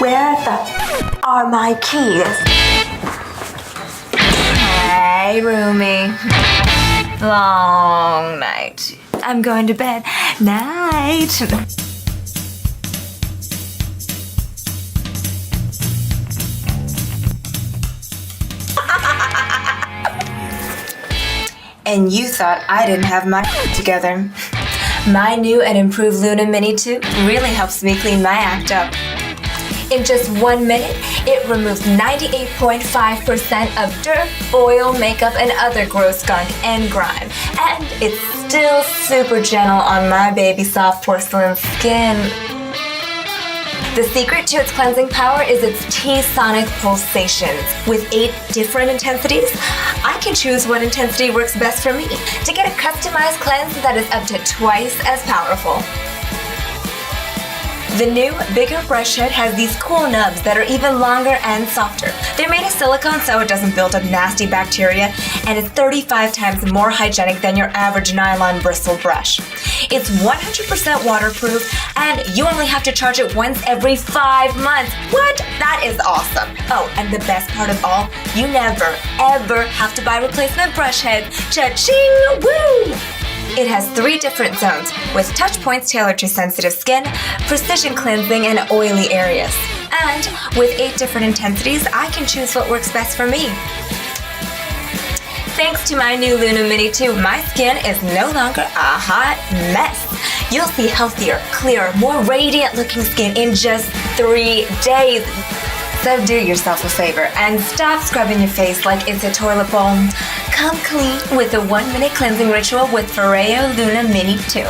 Where the are my keys? Hey, roomie. Long night. I'm going to bed. Night. And you thought I didn't have my together. My new and improved Luna Mini 2 really helps me clean my act up. In just 1 minute, it removes 98.5% of dirt, oil, makeup, and other gross gunk and grime. And it's still super gentle on my baby soft porcelain skin. The secret to its cleansing power is its T-sonic pulsations. With 8 different intensities, I can choose what intensity works best for me to get a customized cleanse that is up to twice as powerful. The new, bigger brush head has these cool nubs that are even longer and softer. They're made of silicone so it doesn't build up nasty bacteria, and it's 35 times more hygienic than your average nylon bristle brush. It's 100% waterproof, and you only have to charge it once every 5 months. What? That is awesome. Oh, and the best part of all, you never, ever have to buy replacement brush heads. Cha-ching! Woo! It has 3 different zones, with touch points tailored to sensitive skin, precision cleansing, and oily areas. And with 8 different intensities, I can choose what works best for me. Thanks to my new Luna Mini 2, my skin is no longer a hot mess. You'll see healthier, clearer, more radiant looking skin in just 3 days. So do yourself a favor and stop scrubbing your face like it's a toilet bowl. Come clean with a 1-minute cleansing ritual with FOREO Luna Mini 2.